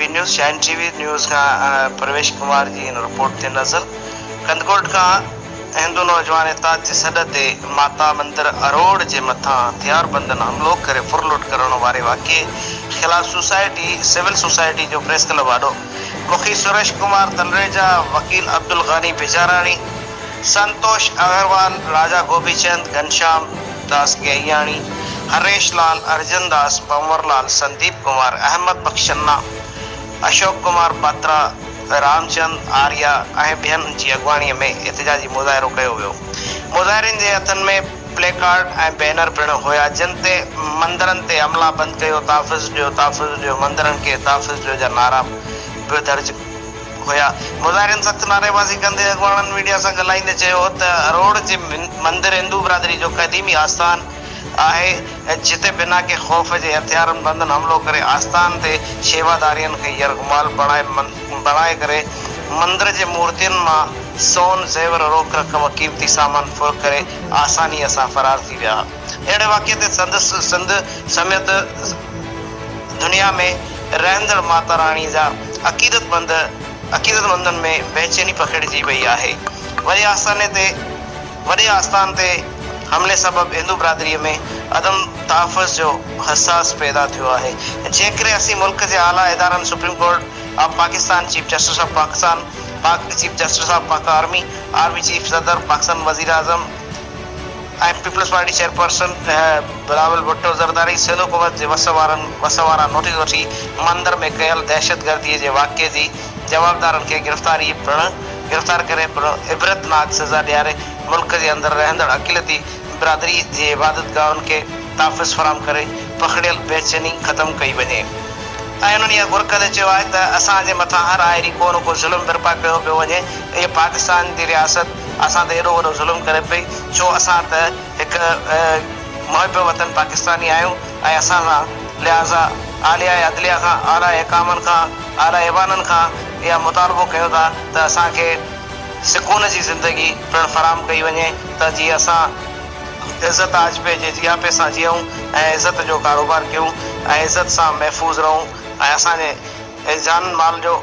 News shine TV news का प्रवेश कुमार जी इन रिपोर्ट ते नज़र कंदकोट का हिंदू नौजवान एताज के सॾ ते माता मंदिर अरोड़ के मथा हथियार बंदन हमलो करे फुरलुट करण वारे वाक़े खिलाफ सिविल सोसाइटी जो प्रेस क्लब वाडो मुखी सुरेश कुमार तलरेजा वकील अब्दुल गनी बेजारानी संतोष अग्रवाल राजा गोपीचंद घनश्याम दास गैयाणी हरेश लाल अर्जुन दास पंवर लाल संदीप कुमार अहमद बख्शन्ना अशोक कुमार पात्रा रामचंद आर्या बेन की अगवाणी में एहतजाजी मुजाहिरो किया वियो। मुजाहिरन के हथन में प्ले कार्ड और बैनर पिण होया जिन ते मंदिरन ते हमला बंद कयो ताफ़िज़ ॾियो मंदिरन के ताफ़िज़ ॾियो जा नारा भी दर्ज होया। मुजाहिरन सख्त नारेबाजी कंदे अगवाणन मीडिया से ॻाल्हाईंदे चयो त अरोड़ जे मंदिर हिंदू बिरादरी जो क़दीमी आस्थान आहे जिते बिना के खौफ जे हथियारन बंदन हमलो करे आस्थान ते शेवादारियन के यरगमाल बनाए करे मंदिर जे मूर्तियन मां सोन जेवर रोक रकम कीमती सामान फुर करे आसानी से फरार थी विया। अड़े वाक़े ते सिंध समेत दुनिया में रहंदड़ माता रानी जा अकीदतमंदन में बेचैनी पकड़जी वही है। वॾे आस्थान ते हमले सबब हिंदू बिरादरी में अदम तहफ़्फ़ुज़ जो हसास पैदा थो है। जेकरे असी मुल्क के आला इदारन supreme court of Pakistan chief justice of Pakistan chief justice of Pak army chief सदर पाकिस्तान वजीर आजम peoples party chairperson Bilawal Bhutto Zardari Sindh हुकूमत के वसवारा नोटिस वठी मंदिर में कयल दहशतगर्दी के वाक़े की जवाबदारन के गिरफ्तार करे इबरतनाक सजा ॾियारे मुल्क के अंदर रहंदड़ अक़िलती बिरादरी के इबादत गाहन के ताफ़िज़ फराम करे पकड़ियल बेचैनी खत्म कई वजे। उन्होंने गुर कंदे चयो आहे त असांजे मथां हर आहिरी को न को ज़ुल्म बर्पा कयो पियो वञे। ये पाकिस्तान की रियासत असां ते एॾो वॾो ज़ुल्म करे पई छो असां त हिकु मुहिब वतन पाकिस्तानी आहियूं ऐं असां सां लिहाज़ा आलिया अदलिया खां आला एकामन खां आला ऐवाननि खां इहा मुतालबो कयूं था त असांखे सुकून जी ज़िंदगी पिण फराम कई वञे त जीअं असां इज़त आजपे जे जियापे सां जियूं ऐं इज़त जो कारोबार कयूं ऐं इज़त सां महफ़ूज़ रहूं ऐं असांजे जान माल जो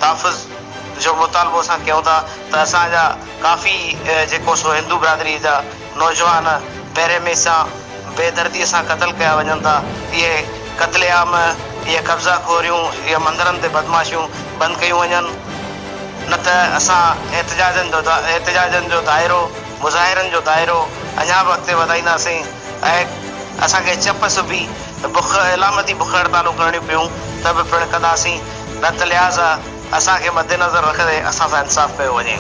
तहफ़्फ़ुज़ जो मुतालबो असां कयूं था त असांजा काफ़ी जेको सो हिंदू बिरादरी जा नौजवान पहिरें में सां बेदर्दीअ सां क़त्ल कया वञनि था। इहे क़त्लेआम इहे कब्ज़ा खोरियूं इहे मंदिरनि ते बदमाशियूं बंदि कयूं वञनि न त असां एहतजाजन जो दायरो मुज़ाहिरन जो दायरो अञा बि अॻिते वधाईंदासीं ऐं असांखे चप सुभी इलामती बुख हड़तालूं करणियूं पियूं त बि पिण कंदासीं न त लिहाज़ा असांखे मद्देनज़र रखंदे असां सां इंसाफ़ कयो वञे।